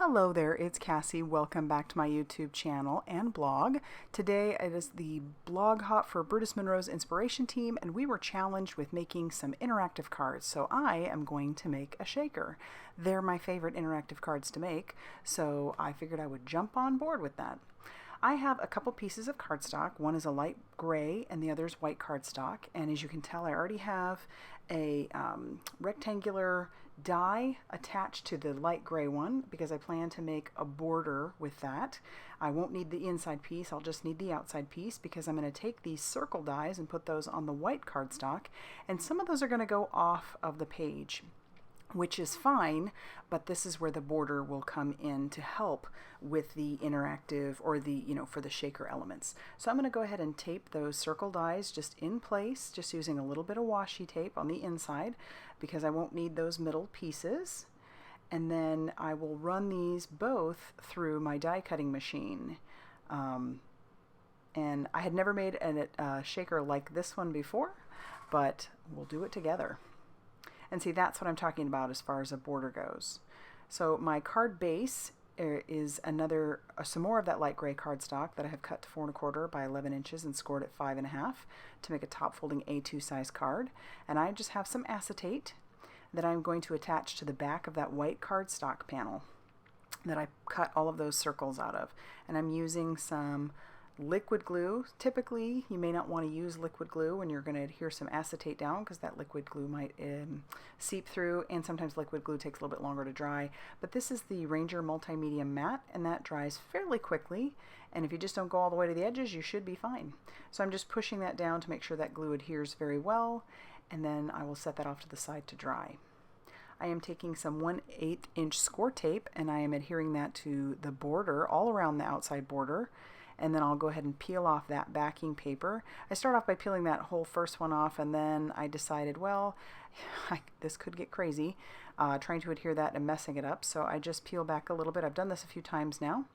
Hello there, it's Cassie. Welcome back to my YouTube channel and blog. Today it is the blog hop for Brutus Monroe's inspiration team, and we were challenged with making some interactive cards. So I am going to make a shaker. They're my favorite interactive cards to make, so I figured I would jump on board with that. I have a couple pieces of cardstock. One is a light gray and the other is white cardstock. And as you can tell, I already have a rectangular die attached to the light gray one because I plan to make a border with that. I won't need the inside piece, I'll just need the outside piece because I'm going to take these circle dies and put those on the white cardstock, and some of those are going to go off of the page, which is fine, but this is where the border will come in to help with the interactive or the, for the shaker elements. So I'm going to go ahead and tape those circle dies just in place, just using a little bit of washi tape on the inside because I won't need those middle pieces. And then I will run these both through my die cutting machine. And I had never made a shaker like this one before, but we'll do it together. And see, that's what I'm talking about as far as a border goes. So my card base is some more of that light gray cardstock that I have cut to 4 1/4 by 11 inches and scored at 5 1/2 to make a top folding A2 size card. And I just have some acetate that I'm going to attach to the back of that white cardstock panel that I cut all of those circles out of. And I'm using some liquid glue. Typically, you may not want to use liquid glue when you're going to adhere some acetate down because that liquid glue might seep through, and sometimes liquid glue takes a little bit longer to dry. But this is the Ranger Multimedia Matte, and that dries fairly quickly. And if you just don't go all the way to the edges, you should be fine. So I'm just pushing that down to make sure that glue adheres very well, and then I will set that off to the side to dry. I am taking some 1/8 inch score tape, and I am adhering that to the border, all around the outside border. And then I'll go ahead and peel off that backing paper. I start off by peeling that whole first one off, and then I decided, well, this could get crazy, trying to adhere that and messing it up. So I just peel back a little bit. I've done this a few times now.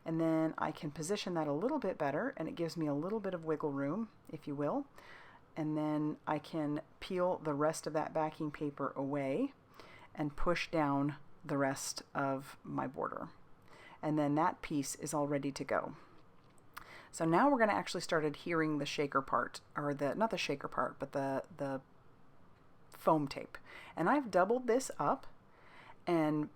And then I can position that a little bit better, and it gives me a little bit of wiggle room, if you will. And then I can peel the rest of that backing paper away and push down the rest of my border. And then that piece is all ready to go. So now we're going to actually start adhering the shaker part, or not the shaker part, but the foam tape. And I've doubled this up, and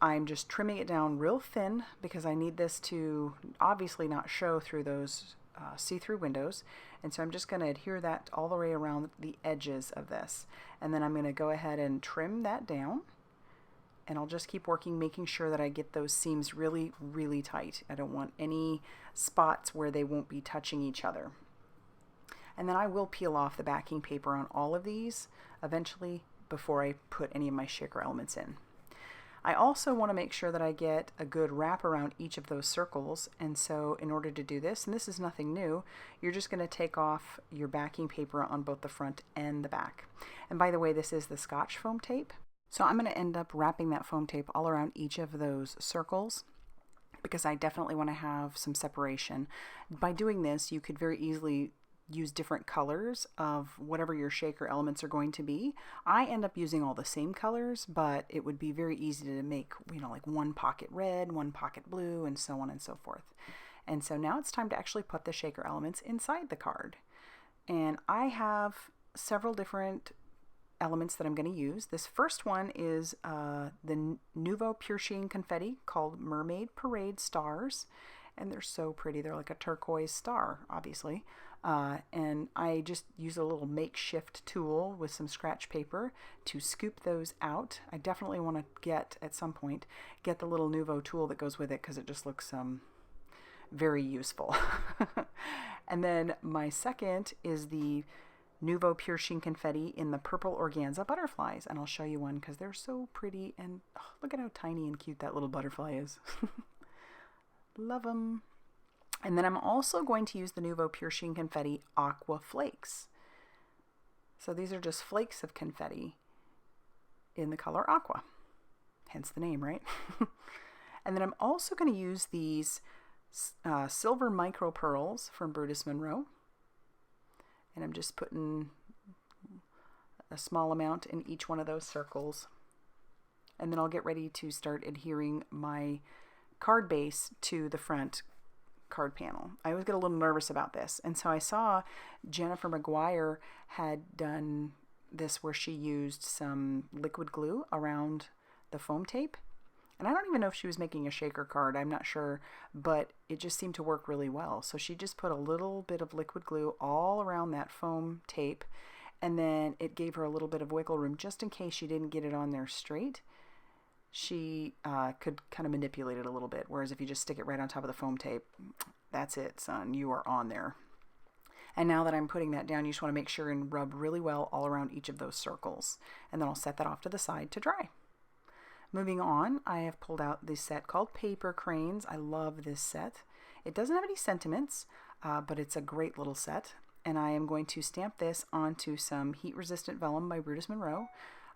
I'm just trimming it down real thin because I need this to obviously not show through those see-through windows. And so I'm just going to adhere that all the way around the edges of this. And then I'm going to go ahead and trim that down. And I'll just keep working, making sure that I get those seams really, really tight. I don't want any spots where they won't be touching each other. And then I will peel off the backing paper on all of these eventually before I put any of my shaker elements in. I also want to make sure that I get a good wrap around each of those circles. And so in order to do this, and this is nothing new, you're just going to take off your backing paper on both the front and the back. And by the way, this is the Scotch foam tape. So I'm going to end up wrapping that foam tape all around each of those circles because I definitely want to have some separation. By doing this, you could very easily use different colors of whatever your shaker elements are going to be. I end up using all the same colors, but it would be very easy to make, like one pocket red, one pocket blue, and so on and so forth. And so now it's time to actually put the shaker elements inside the card. And I have several different elements that I'm going to use. This first one is the Nuvo Pure Sheen confetti called Mermaid Parade Stars, and they're so pretty. They're like a turquoise star, obviously. And I just use a little makeshift tool with some scratch paper to scoop those out. I definitely want to at some point, get the little Nuvo tool that goes with it because it just looks very useful. And then my second is the Nuvo Pure Sheen confetti in the purple organza butterflies, and I'll show you one because they're so pretty, and look at how tiny and cute that little butterfly is. Love them. And then I'm also going to use the Nuvo Pure Sheen confetti aqua flakes. So these are just flakes of confetti in the color aqua, hence the name, right? And then I'm also going to use these silver micro pearls from Brutus Monroe. And I'm just putting a small amount in each one of those circles. and then I'll get ready to start adhering my card base to the front card panel. I always get a little nervous about this, and so I saw Jennifer McGuire had done this where she used some liquid glue around the foam tape, and I don't even know if she was making a shaker card, I'm not sure, but it just seemed to work really well. So she just put a little bit of liquid glue all around that foam tape, and then it gave her a little bit of wiggle room just in case she didn't get it on there straight. She could kind of manipulate it a little bit, whereas if you just stick it right on top of the foam tape, that's it, son, you are on there. And now that I'm putting that down, you just want to make sure and rub really well all around each of those circles, and then I'll set that off to the side to dry. Moving on, I have pulled out this set called Paper Cranes. I love this set. It doesn't have any sentiments, but it's a great little set, and I am going to stamp this onto some heat-resistant vellum by Brutus Monroe.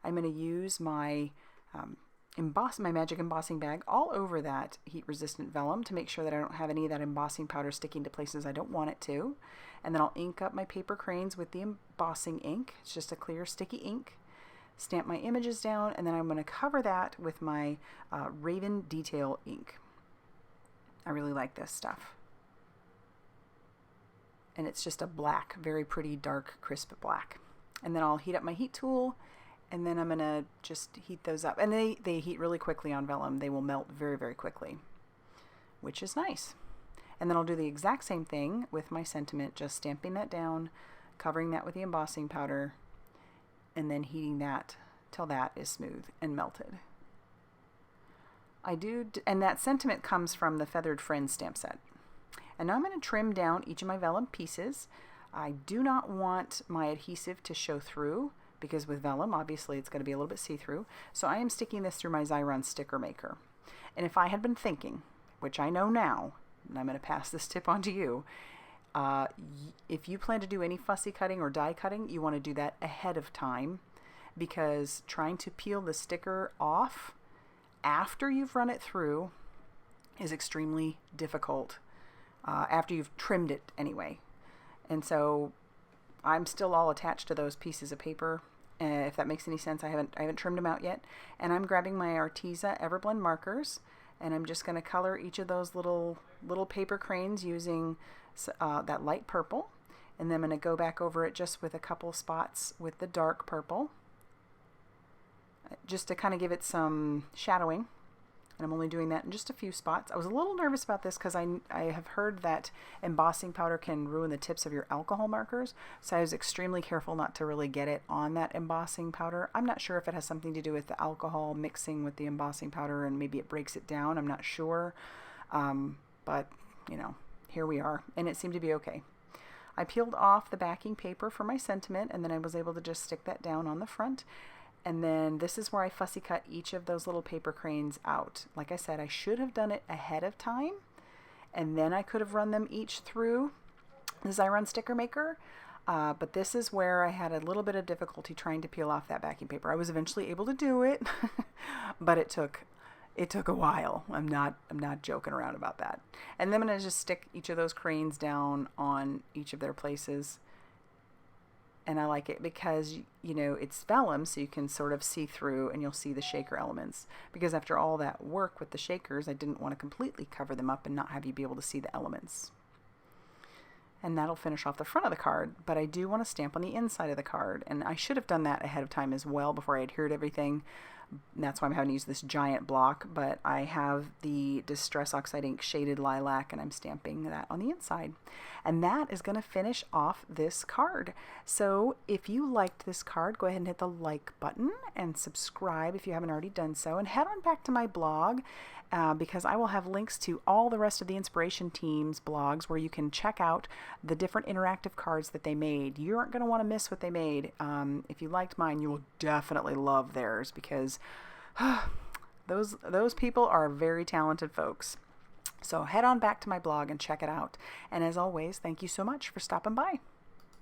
I'm going to use my my magic embossing bag all over that heat-resistant vellum to make sure that I don't have any of that embossing powder sticking to places I don't want it to. And then I'll ink up my paper cranes with the embossing ink. It's just a clear sticky ink. Stamp my images down, and then I'm going to cover that with my Raven Detail ink. I really like this stuff. And it's just a black, very pretty, dark, crisp black. And then I'll heat up my heat tool, and then I'm going to just heat those up. And they heat really quickly on vellum. They will melt very, very quickly, which is nice. And then I'll do the exact same thing with my sentiment, just stamping that down, covering that with the embossing powder, and then heating that till that is smooth and melted. And that sentiment comes from the Feathered Friends stamp set. And now I'm going to trim down each of my vellum pieces. I do not want my adhesive to show through, because with vellum, obviously, it's going to be a little bit see-through. So I am sticking this through my Xyron sticker maker. And if I had been thinking, which I know now, and I'm going to pass this tip on to you, if you plan to do any fussy cutting or die cutting, you want to do that ahead of time, because trying to peel the sticker off after you've run it through is extremely difficult, after you've trimmed it anyway. And so I'm still all attached to those pieces of paper. If that makes any sense, I haven't trimmed them out yet. And I'm grabbing my Arteza Everblend markers, and I'm just going to color each of those little paper cranes using that light purple. And then I'm going to go back over it just with a couple spots with the dark purple, just to kind of give it some shadowing. And I'm only doing that in just a few spots. I was a little nervous about this because I have heard that embossing powder can ruin the tips of your alcohol markers. So I was extremely careful not to really get it on that embossing powder. I'm not sure if it has something to do with the alcohol mixing with the embossing powder and maybe it breaks it down. I'm not sure. But, you know, here we are. And it seemed to be okay. I peeled off the backing paper for my sentiment, and then I was able to just stick that down on the front. And then this is where I fussy cut each of those little paper cranes out. Like I said, I should have done it ahead of time, and then I could have run them each through the Xyron sticker maker. But this is where I had a little bit of difficulty trying to peel off that backing paper. I was eventually able to do it, but it took a while. I'm not joking around about that. And then I'm going to just stick each of those cranes down on each of their places. And I like it because, you know, it's vellum, so you can sort of see through and you'll see the shaker elements. Because after all that work with the shakers, I didn't want to completely cover them up and not have you be able to see the elements. And that'll finish off the front of the card, but I do want to stamp on the inside of the card. And I should have done that ahead of time as well before I adhered everything. And that's why I'm having to use this giant block, but I have the Distress Oxide Ink Shaded Lilac, and I'm stamping that on the inside. And that is going to finish off this card. So if you liked this card, go ahead and hit the like button and subscribe if you haven't already done so, and head on back to my blog, because I will have links to all the rest of the Inspiration Team's blogs where you can check out the different interactive cards that they made. You aren't going to want to miss what they made. If you liked mine, you will definitely love theirs, because those people are very talented folks. So head on back to my blog and check it out. And as always, thank you so much for stopping by.